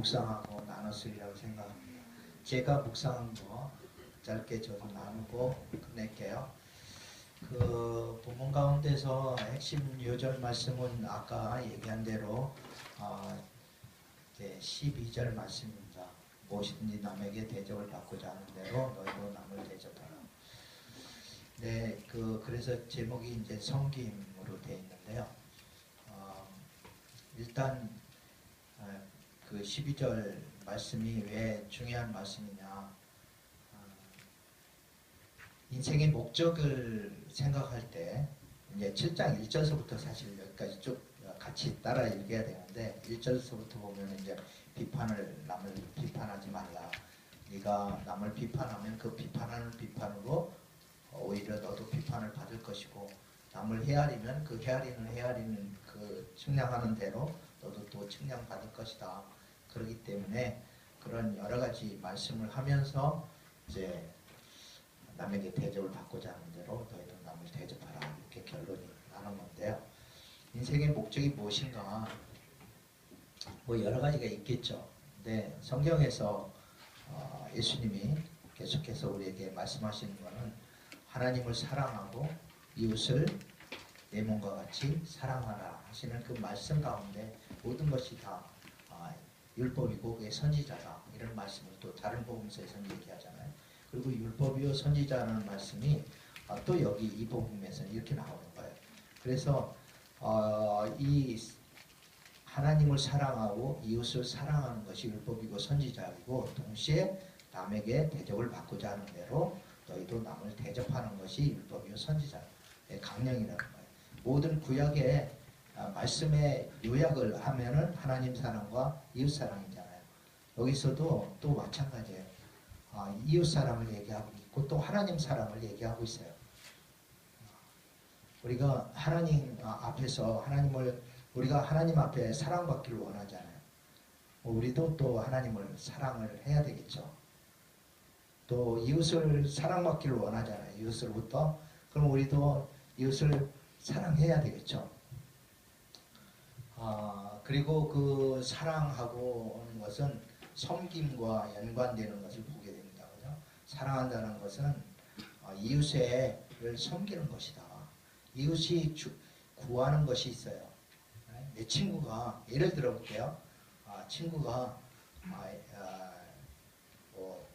묵상하고 나눴으리라고 생각합니다. 제가 묵상한 거 짧게 저도 나누고 끝낼게요. 그 본문 가운데서 핵심 요절 말씀은 아까 얘기한 대로 이제 12절 말씀입니다. 무엇이든지 남에게 대접을 받고자 하는 대로 너희도 남을 대접하라. 네, 그래서 제목이 이제 섬김으로 되어 있는데요. 일단 그 12절 말씀이 왜 중요한 말씀이냐. 인생의 목적을 생각할 때 이제 7장 1절서부터 사실 여기까지 쭉 같이 따라 읽어야 되는데 1절서부터 보면 이제 남을 비판하지 말라. 네가 남을 비판하면 그 비판하는 비판으로 오히려 너도 비판을 받을 것이고, 남을 헤아리면 그 헤아리는 그 측량하는 대로 너도 또 측량받을 것이다. 그렇기 때문에 그런 여러 가지 말씀을 하면서 이제 남에게 대접을 받고자 하는 대로 너희도 남을 대접하라. 이렇게 결론이 나는 건데요. 인생의 목적이 무엇인가? 뭐 여러 가지가 있겠죠. 근데 성경에서 예수님이 계속해서 우리에게 말씀하시는 것은 하나님을 사랑하고 이웃을 내 몸과 같이 사랑하라 하시는 그 말씀 가운데 모든 것이 다 율법이고 그게 선지자다, 이런 말씀을 또 다른 복음서에서는 얘기하잖아요. 그리고 율법이요 선지자라는 말씀이 또 여기 이 복음에서는 이렇게 나오는 거예요. 그래서 이 하나님을 사랑하고 이웃을 사랑하는 것이 율법이고 선지자이고, 동시에 남에게 대접을 받고자 하는 대로 너희도 남을 대접하는 것이 율법이요 선지자의 강령이라는 거예요. 모든 구약의 말씀의 요약을 하면은 하나님 사랑과 이웃 사랑이잖아요. 여기서도 또 마찬가지예요. 이웃 사랑을 얘기하고 있고 또 하나님 사랑을 얘기하고 있어요. 우리가 하나님 앞에서 우리가 하나님 앞에 사랑받기를 원하잖아요. 우리도 또 하나님을 사랑을 해야 되겠죠. 또 이웃을 사랑받기를 원하잖아요. 이웃으로부터. 그럼 우리도 이웃을 사랑해야 되겠죠. 그리고 그 사랑하고 하는 것은 섬김과 연관되는 것을 보게 됩니다. 그죠? 사랑한다는 것은 이웃을 섬기는 것이다. 이웃이 구하는 것이 있어요. 내 친구가, 예를 들어 볼게요. 친구가 뭐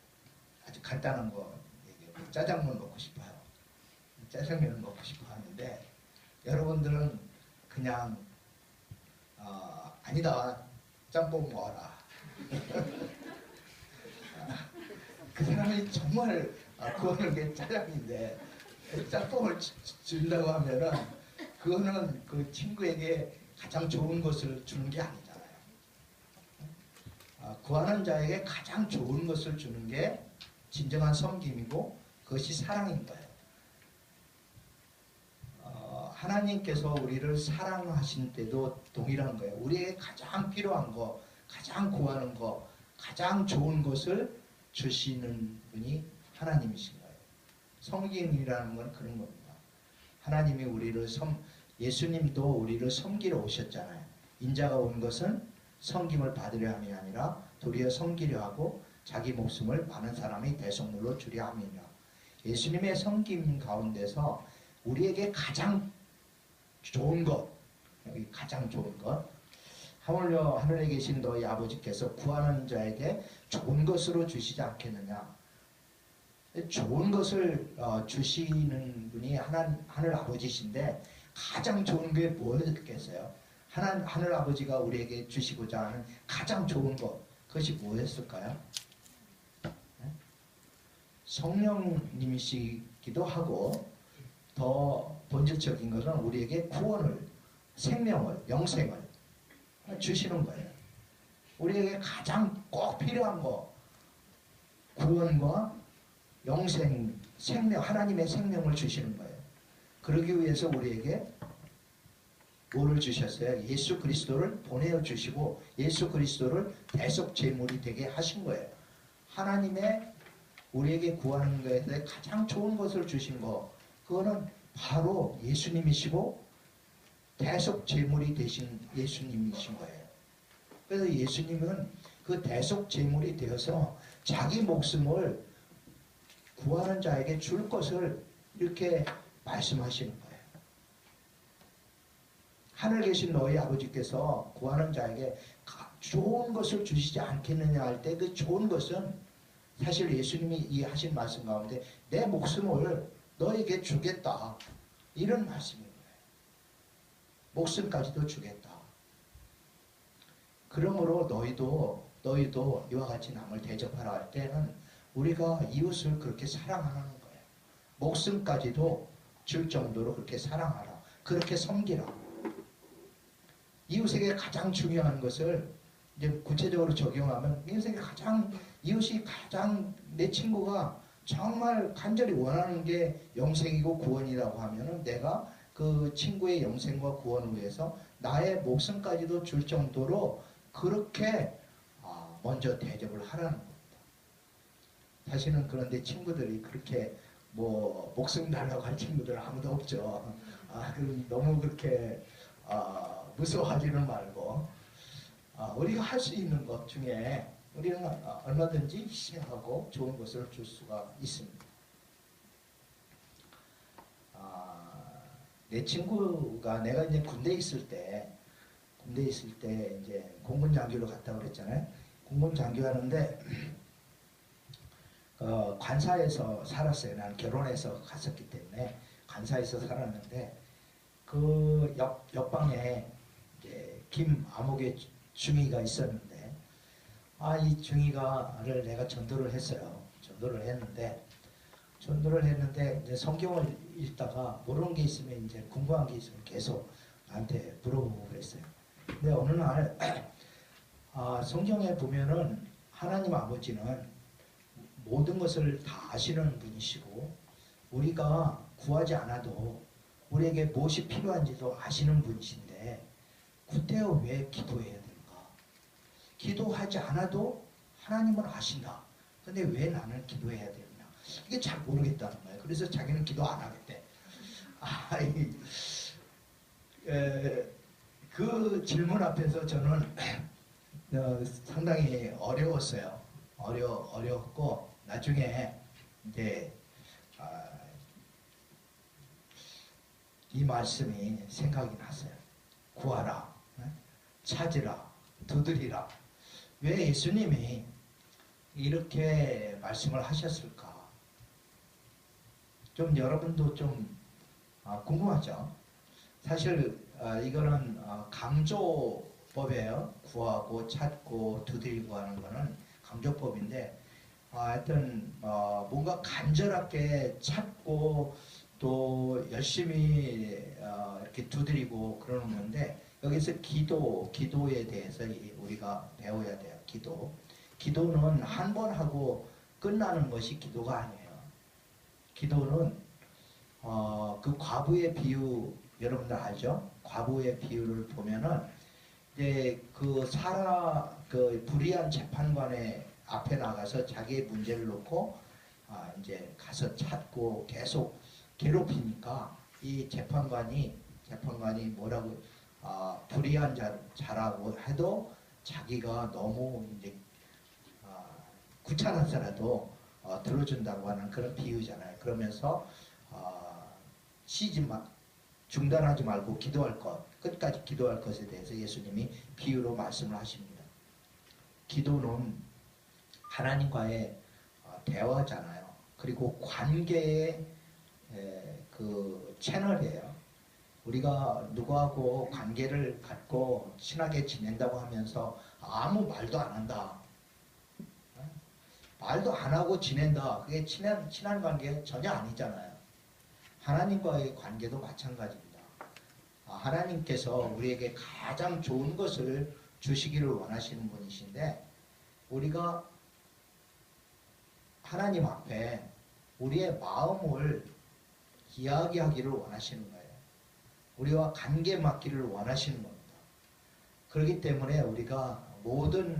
아주 간단한 거 얘기해요. 짜장면 먹고 싶어요. 짜장면을 먹고 싶어 하는데 여러분들은 그냥 아니다, 짬뽕 먹어라. 그 사람이 정말 그거는 게 짜장인데 짬뽕을 준다고 하면은 그거는 그 친구에게 가장 좋은 것을 주는 게 아니잖아요. 구하는 자에게 가장 좋은 것을 주는 게 진정한 섬김이고 그것이 사랑인 거예요. 하나님께서 우리를 사랑하신 때도 동일한 거예요. 우리에게 가장 필요한 거, 가장 구하는 거, 가장 좋은 것을 주시는 분이 하나님이신 거예요. 섬김이라는 건 그런 겁니다. 하나님이 예수님도 우리를 섬기러 오셨잖아요. 인자가 온 것은 섬김을 받으려 함이 아니라 도리어 섬기려 하고 자기 목숨을 많은 사람이 대속물로 주려 함이며, 예수님의 섬김 가운데서 우리에게 가장 좋은 것, 여기 가장 좋은 것, 하물며 하늘에 계신 너희 아버지께서 구하는 자에게 좋은 것으로 주시지 않겠느냐. 좋은 것을 주시는 분이 하늘 아버지신데 가장 좋은 게 뭐였겠어요? 하늘 아버지가 우리에게 주시고자 하는 가장 좋은 것, 그것이 뭐였을까요? 성령님이시기도 하고, 더 본질적인 것은 우리에게 구원을, 생명을, 영생을 주시는 거예요. 우리에게 가장 꼭 필요한 거, 구원과 영생, 생명, 하나님의 생명을 주시는 거예요. 그러기 위해서 우리에게 뭐를 주셨어요? 예수 그리스도를 보내어 주시고 예수 그리스도를 대속 제물이 되게 하신 거예요. 하나님의 우리에게 구하는 것에 대해 가장 좋은 것을 주신 거, 그거는 바로 예수님이시고 대속 제물이 되신 예수님이신 거예요. 그래서 예수님은 그 대속 제물이 되어서 자기 목숨을 구하는 자에게 줄 것을 이렇게 말씀하시는 거예요. 하늘 계신 너희 아버지께서 구하는 자에게 좋은 것을 주시지 않겠느냐 할 때 그 좋은 것은 사실 예수님이 이 하신 말씀 가운데 내 목숨을 너에게 주겠다 이런 말씀인 거예요. 목숨까지도 주겠다. 그러므로 너희도 이와 같이 남을 대접하라 할 때는 우리가 이웃을 그렇게 사랑하는 거예요. 목숨까지도 줄 정도로 그렇게 사랑하라. 그렇게 섬기라. 이웃에게 가장 중요한 것을 이제 구체적으로 적용하면 이웃이 가장 내 친구가 정말 간절히 원하는 게 영생이고 구원이라고 하면은 내가 그 친구의 영생과 구원을 위해서 나의 목숨까지도 줄 정도로 그렇게 먼저 대접을 하라는 겁니다. 사실은 그런데 친구들이 그렇게 뭐 목숨 달라고 할 친구들 아무도 없죠. 너무 그렇게 무서워하지는 말고 우리가 할 수 있는 것 중에 우리는 얼마든지 희생하고 좋은 것을 줄 수가 있습니다. 내 친구가 내가 이제 군대에 있을 때 이제 공군 장교로 갔다고 그랬잖아요. 공군 장교 하는데 관사에서 살았어요. 나는 결혼해서 갔었기 때문에 관사에서 살았는데 그 옆방에 이제 김아목의 중위가 있었는데 이 중위가를 내가 전도를 했어요. 전도를 했는데 이제 성경을 읽다가 모르는 게 있으면 이제 궁금한 게 있으면 계속 나한테 물어보고 그랬어요. 근데 어느 날 성경에 보면은 하나님 아버지는 모든 것을 다 아시는 분이시고 우리가 구하지 않아도 우리에게 무엇이 필요한지도 아시는 분이신데 그때요 왜 기도해야 될까? 기도하지 않아도 하나님은 아신다. 근데 왜 나는 기도해야 되느냐? 이게 잘 모르겠다는 거예요. 그래서 자기는 기도 안 하겠대. 그 질문 앞에서 저는 상당히 어려웠어요. 어려웠고 나중에 이제 이 말씀이 생각이 났어요. 구하라, 찾으라, 두드리라. 왜 예수님이 이렇게 말씀을 하셨을까? 좀 여러분도 좀 궁금하죠? 사실 이거는 강조법이에요. 구하고 찾고 두드리고 하는 거는 강조법인데 하여튼 뭔가 간절하게 찾고 또 열심히 이렇게 두드리고 그러는 건데 여기서 기도에 대해서 우리가 배워야 돼요. 기도는 한 번 하고 끝나는 것이 기도가 아니에요. 기도는 그 과부의 비유 여러분들 알죠? 과부의 비유를 보면은 이제 그 불의한 재판관의 앞에 나가서 자기의 문제를 놓고 이제 가서 찾고 계속 괴롭히니까 이 재판관이 뭐라고 불의한 자라고 해도 자기가 너무 이제 귀찮아서라도 들어준다고 하는 그런 비유잖아요. 그러면서 중단하지 말고 기도할 것, 끝까지 기도할 것에 대해서 예수님이 비유로 말씀을 하십니다. 기도는 하나님과의 대화잖아요. 그리고 관계의 그 채널이에요. 우리가 누구하고 관계를 갖고 친하게 지낸다고 하면서 아무 말도 안 한다. 말도 안 하고 지낸다. 그게 친한 관계 전혀 아니잖아요. 하나님과의 관계도 마찬가지입니다. 하나님께서 우리에게 가장 좋은 것을 주시기를 원하시는 분이신데 우리가 하나님 앞에 우리의 마음을 이야기하기를 원하시는 거예요. 우리와 관계 맺기를 원하시는 겁니다. 그렇기 때문에 우리가 모든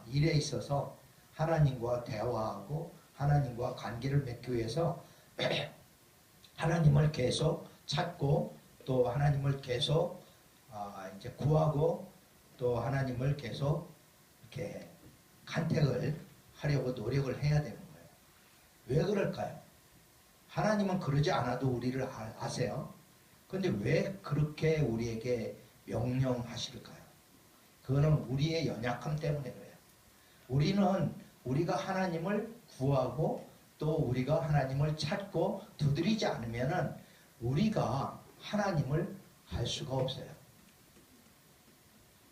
일에 있어서 하나님과 대화하고 하나님과 관계를 맺기 위해서 하나님을 계속 찾고 또 하나님을 계속 이제 구하고 또 하나님을 계속 이렇게 간택을 하려고 노력을 해야 되는 거예요. 왜 그럴까요? 하나님은 그러지 않아도 우리를 아세요. 그런데 왜 그렇게 우리에게 명령하실까요? 그거는 우리의 연약함 때문에 그래요. 우리가 하나님을 구하고 또 우리가 하나님을 찾고 두드리지 않으면은 우리가 하나님을 알 수가 없어요.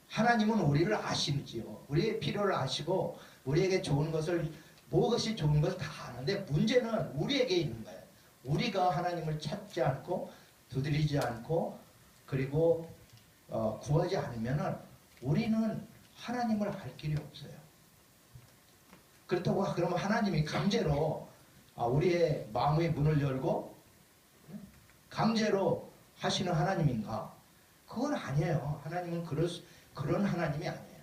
하나님은 우리를 아시지요. 우리의 필요를 아시고 우리에게 좋은 것을 무엇이 좋은 것을 다 아는데 문제는 우리에게 있는 거예요. 우리가 하나님을 찾지 않고 두드리지 않고 그리고 구하지 않으면은 우리는 하나님을 알 길이 없어요. 그렇다고 그러면 하나님이 강제로 우리의 마음의 문을 열고 강제로 하시는 하나님인가? 그건 아니에요. 하나님은 그런 하나님이 아니에요.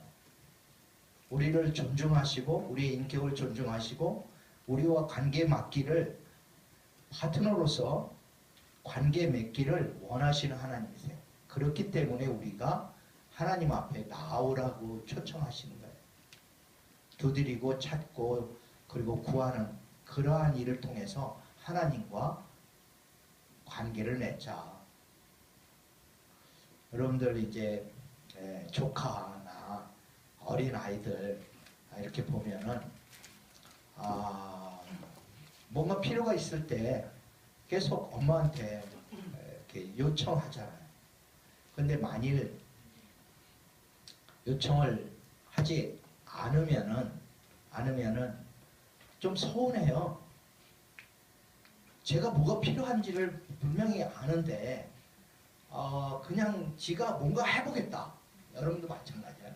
우리를 존중하시고 우리의 인격을 존중하시고 우리와 관계 맺기를 파트너로서 관계 맺기를 원하시는 하나님이세요. 그렇기 때문에 우리가 하나님 앞에 나오라고 초청하시는 거예요. 두드리고 찾고 그리고 구하는 그러한 일을 통해서 하나님과 관계를 맺자. 여러분들 이제 조카나 어린 아이들 이렇게 보면은 뭔가 필요가 있을 때 계속 엄마한테 이렇게 요청하잖아요. 근데 만일 요청을 하지 않으면은 좀 서운해요. 제가 뭐가 필요한지를 분명히 아는데 그냥 지가 뭔가 해보겠다. 여러분도 마찬가지야.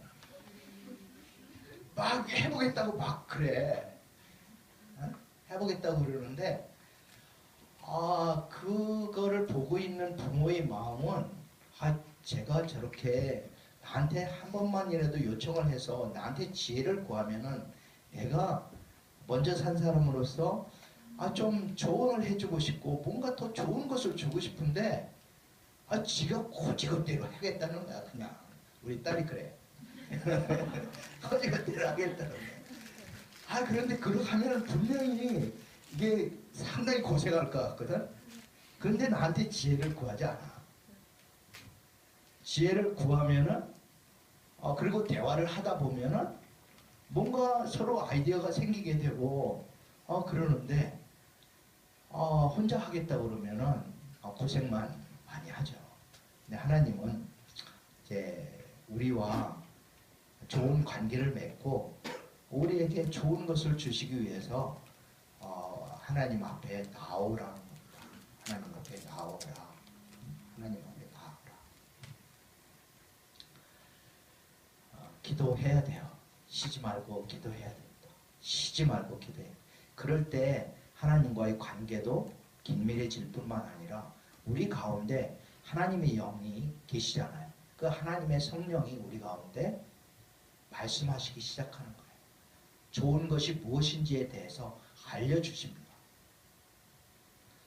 막 해보겠다고 막 그래. 해보겠다고 그러는데 그거를 보고 있는 부모의 마음은 제가 저렇게 나한테 한 번만이라도 요청을 해서 나한테 지혜를 구하면은 내가 먼저 산 사람으로서 좀 조언을 해주고 싶고 뭔가 더 좋은 것을 주고 싶은데 지가 고지것대로 하겠다는 거야. 그냥 우리 딸이 그래. 고지것대로 하겠다는 거야. 그런데 그렇게 하면은 분명히 이게 상당히 고생할 것 같거든. 그런데 나한테 지혜를 구하지 않아. 지혜를 구하면은 그리고 대화를 하다 보면은 뭔가 서로 아이디어가 생기게 되고 그러는데 혼자 하겠다 그러면은 고생만 많이 하죠. 근데 하나님은 이제 우리와 좋은 관계를 맺고 우리에게 좋은 것을 주시기 위해서 하나님 앞에 나오라는 겁니다. 하나님 앞에 나오라. 하나님 앞에 나오라. 기도해야 돼요. 쉬지 말고 기도해야 됩니다. 쉬지 말고 기도해야 돼요. 그럴 때 하나님과의 관계도 긴밀해질 뿐만 아니라 우리 가운데 하나님의 영이 계시잖아요. 그 하나님의 성령이 우리 가운데 말씀하시기 시작하는 거예요. 좋은 것이 무엇인지에 대해서 알려주십니다.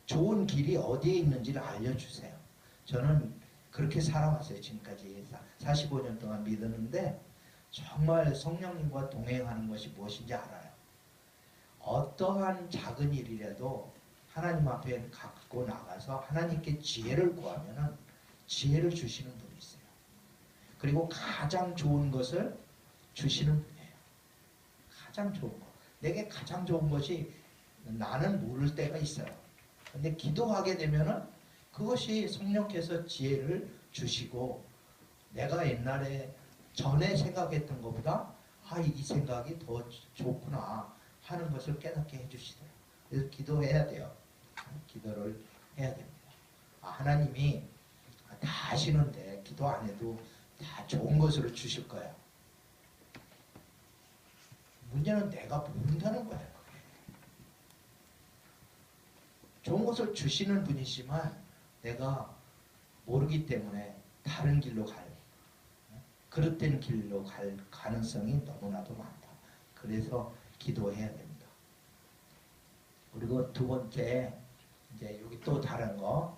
좋은 길이 어디에 있는지를 알려주세요. 저는 그렇게 살아왔어요. 지금까지 45년 동안 믿었는데 정말 성령님과 동행하는 것이 무엇인지 알아요. 어떠한 작은 일이라도 하나님 앞에 갖고 나가서 하나님께 지혜를 구하면 지혜를 주시는 분이 있어요. 그리고 가장 좋은 것을 주시는 분이에요. 가장 좋은 것. 내게 가장 좋은 것이 나는 모를 때가 있어요. 근데 기도하게 되면은 그것이 성령께서 지혜를 주시고 내가 옛날에 전에 생각했던 것보다 이 생각이 더 좋구나 하는 것을 깨닫게 해주시더라고요. 그래서 기도해야 돼요. 기도를 해야 됩니다. 하나님이 다 아시는데 기도 안 해도 다 좋은 것으로 주실 거예요. 문제는 내가 모른다는 거예요. 좋은 것을 주시는 분이지만 내가 모르기 때문에 다른 길로 그릇된 길로 갈 가능성이 너무나도 많다. 그래서 기도해야 됩니다. 그리고 두 번째, 이제 여기 또 다른 거.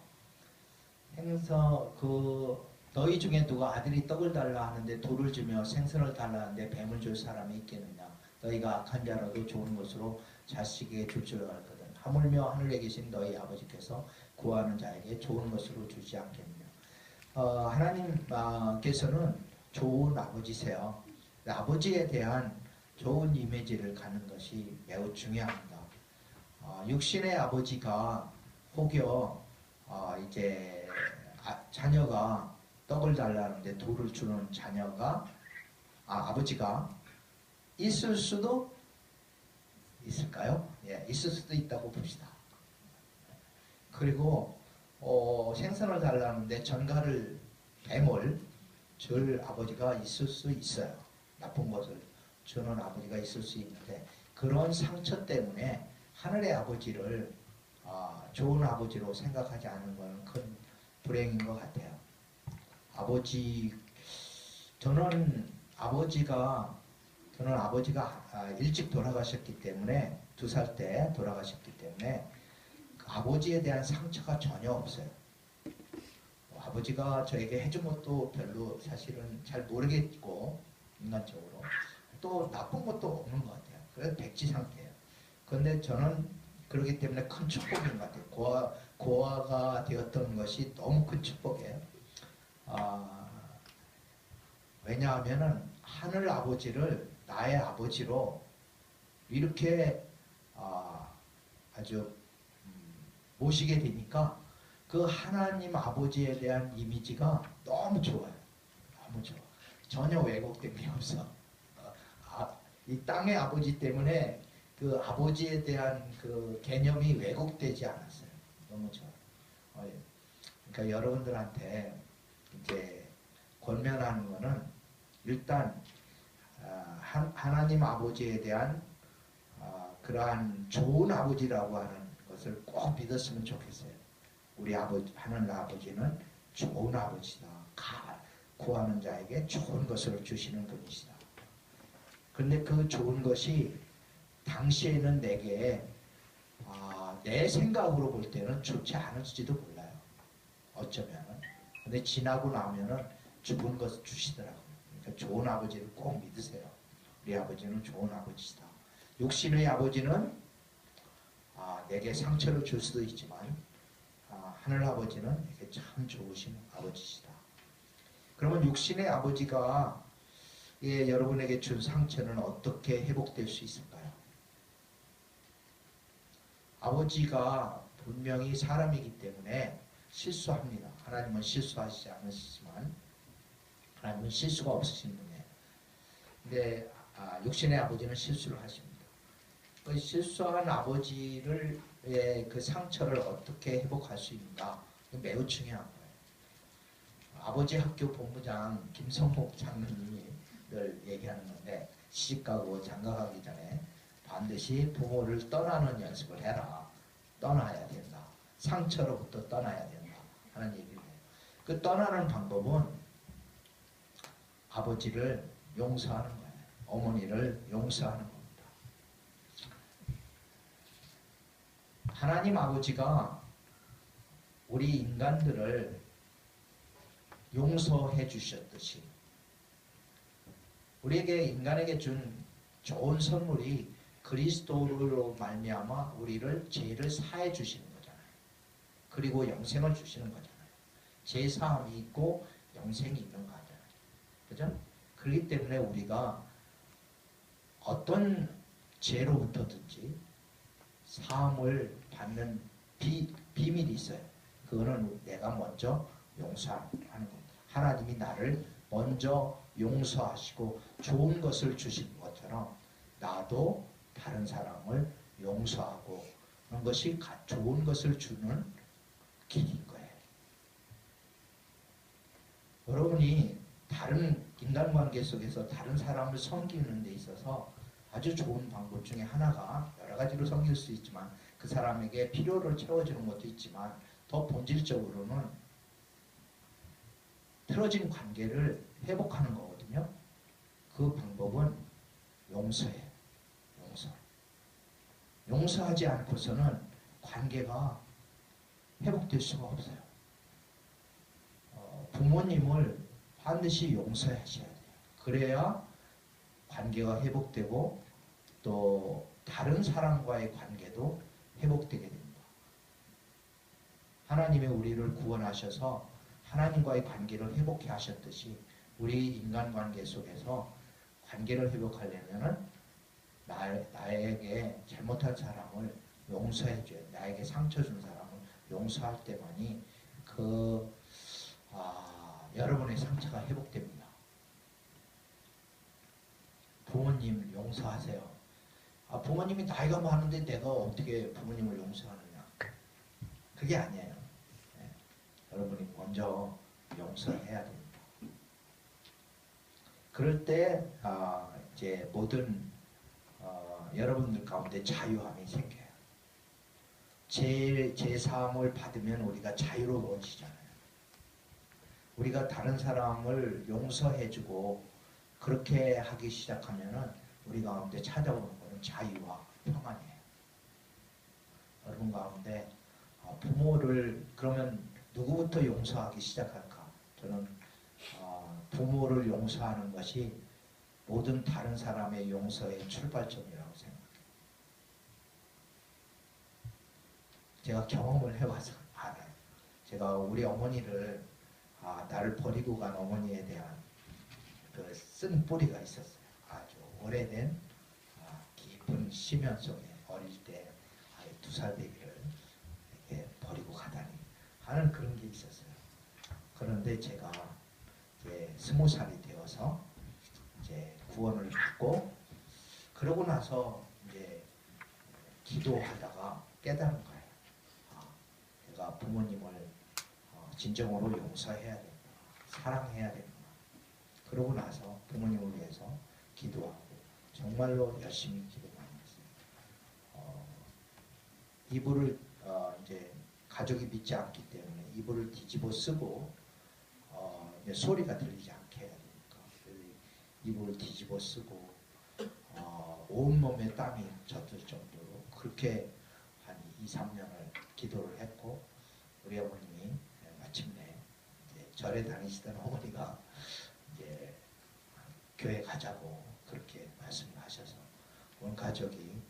너희 중에 누가 아들이 떡을 달라 하는데 돌을 주며 생선을 달라 하는데 뱀을 줄 사람이 있겠느냐. 너희가 악한 자라도 좋은 것으로 자식에게 줄 줄 알거든. 하물며 하늘에 계신 너희 아버지께서 구하는 자에게 좋은 것으로 주지 않겠느냐. 하나님께서는 좋은 아버지세요. 아버지에 대한 좋은 이미지를 갖는 것이 매우 중요합니다. 육신의 아버지가 혹여 이제 자녀가 떡을 달라는데 돌을 주는 자녀가 아버지가 있을 수도 있을까요? 예, 있을 수도 있다고 봅시다. 그리고 생선을 달라는데 전갈을 뱀을 줄 아버지가 있을 수 있어요. 나쁜 것을 주는 아버지가 있을 수 있는데 그런 상처 때문에 하늘의 아버지를 좋은 아버지로 생각하지 않는 것은 큰 불행인 것 같아요. 저는 아버지가 일찍 돌아가셨기 때문에 2살 때 돌아가셨기 때문에 아버지에 대한 상처가 전혀 없어요. 아버지가 저에게 해준 것도 별로 사실은 잘 모르겠고 인간적으로 또 나쁜 것도 없는 것 같아요. 그래서 백지 상태예요. 그런데 저는 그렇기 때문에 큰 축복인 것 같아요. 고아가 되었던 것이 너무 큰 축복이에요. 왜냐하면은 하늘 아버지를 나의 아버지로 이렇게 아주 모시게 되니까 그 하나님 아버지에 대한 이미지가 너무 좋아요. 너무 좋아. 전혀 왜곡된 게 없어. 이 땅의 아버지 때문에 그 아버지에 대한 그 개념이 왜곡되지 않았어요. 너무 좋아. 그러니까 여러분들한테 이제 권면하는 거는 일단 하나님 아버지에 대한 그러한 좋은 아버지라고 하는 것을 꼭 믿었으면 좋겠어요. 우리 하늘 아버지는 좋은 아버지다. 구하는 자에게 좋은 것을 주시는 분이시다. 그런데 그 좋은 것이 당시에는 내게 내 생각으로 볼 때는 좋지 않을지도 몰라요. 어쩌면은. 근데 지나고 나면은 좋은 것을 주시더라고요. 그러니까 좋은 아버지를 꼭 믿으세요. 우리 아버지는 좋은 아버지시다. 육신의 아버지는 내게 상처를 줄 수도 있지만 하늘 아버지는 내게 참 좋으신 아버지시다. 그러면 육신의 아버지가 여러분에게 준 상처는 어떻게 회복될 수 있을까요? 아버지가 분명히 사람이기 때문에 실수합니다. 하나님은 실수하시지 않으시지만 하나님은 실수가 없으신 분이에요. 근데 육신의 아버지는 실수를 하십니다. 그 실수한 아버지를 그 상처를 어떻게 회복할 수 있는가 매우 중요한 거예요. 아버지 학교 본부장 김성목 장로님이 늘 얘기하는 건데 시집가고 장가가기 전에 반드시 부모를 떠나는 연습을 해라. 떠나야 된다. 상처로부터 떠나야 된다. 하는 얘기를 해요. 그 떠나는 방법은 아버지를 용서하는 거예요. 어머니를 용서하는 겁니다. 하나님 아버지가 우리 인간들을 용서해 주셨듯이 우리에게 인간에게 준 좋은 선물이 그리스도로 말미암아 우리를 죄를 사해 주시는 거잖아요. 그리고 영생을 주시는 거잖아요. 죄 사함이 있고 영생이 있는 거잖아요. 그죠? 그렇기 때문에 우리가 어떤 죄로부터든지 사함을 받는 비밀이 있어요. 그거는 내가 먼저 용서하는 겁니다. 하나님이 나를 먼저 용서하시고 좋은 것을 주신 것처럼 나도 다른 사람을 용서하고 그런 것이 좋은 것을 주는 길인 거예요. 여러분이 다른 인간관계 속에서 다른 사람을 섬기는 데 있어서 아주 좋은 방법 중에 하나가 여러 가지로 섬길 수 있지만 그 사람에게 필요를 채워주는 것도 있지만 더 본질적으로는 틀어진 관계를 회복하는 거거든요. 그 방법은 용서예요. 용서하지 않고서는 관계가 회복될 수가 없어요. 부모님을 반드시 용서하셔야 돼요. 그래야 관계가 회복되고 또 다른 사람과의 관계도 회복되게 됩니다. 하나님이 우리를 구원하셔서 하나님과의 관계를 회복해 하셨듯이 우리 인간관계 속에서 관계를 회복하려면 나에게 잘못한 사람을 용서해줘야 돼. 나에게 상처 준 사람을 용서할 때만이 여러분의 상처가 회복됩니다. 부모님 용서하세요. 부모님이 나이가 많은데 내가 어떻게 부모님을 용서하느냐. 그게 아니에요. 네. 여러분이 먼저 용서해야 됩니다. 그럴 때 이제 모든 여러분들 가운데 자유함이 생겨요. 제 사함을 받으면 우리가 자유로워지잖아요. 우리가 다른 사람을 용서해주고 그렇게 하기 시작하면은 우리 가운데 찾아오는 것은 자유와 평안이에요. 여러분 가운데 부모를 그러면 누구부터 용서하기 시작할까? 저는 부모를 용서하는 것이 모든 다른 사람의 용서의 출발점이라고 생각해요. 제가 경험을 해와서 알아요. 제가 우리 어머니를 나를 버리고 간 어머니에 대한 그 쓴 뿌리가 있었어요. 아주 오래된 깊은 심연 속에 어릴 때 2살 배기를 이렇게 버리고 가다니 하는 그런 게 있었어요. 그런데 제가 이제 20살이 되어서 이제 구원을 받고 그러고 나서 이제 기도하다가 깨달은 거예요. 내가 부모님을 진정으로 용서해야 된다. 사랑해야 된다. 그러고 나서 부모님을 위해서 기도하고 정말로 열심히 기도 많이 했어요. 이불을 이제 가족이 믿지 않기 때문에 이불을 뒤집어 쓰고 이제 소리가 들리지 않게 해야 되니까 이불을 뒤집어 쓰고 온몸에 땀이 젖을 정도로 그렇게 한 2~3년을 기도를 했고 우리 어머님이 마침내 이제 절에 다니시던 어머니가 이제 교회 가자고 그렇게 말씀을 하셔서 온 가족이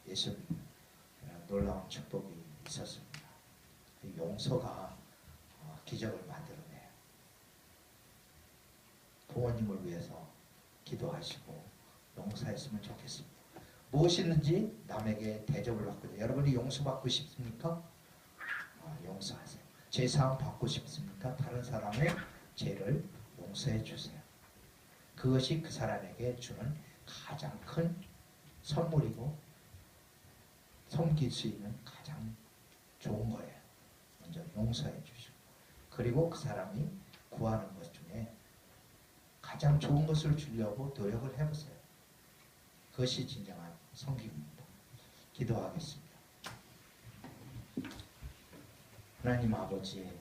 예수 놀라운 축복이 있었습니다. 그 용서가 기적을 만들어내요. 부모님을 위해서 기도하시고 용서했으면 좋겠습니다. 무엇이든지 남에게 대접을 받고 여러분이 용서받고 싶습니까? 용서하세요. 제사함 받고 싶습니까? 다른 사람의 죄를 용서해 주세요. 그것이 그 사람에게 주는 가장 큰 선물이고 섬길 수 있는 가장 좋은 거예요. 먼저 용서해 주시고 그리고 그 사람이 구하는 것 중에 가장 좋은 것을 주려고 노력을 해보세요. 그것이 진정한 섬김입니다. 기도하겠습니다. 하나님 아버지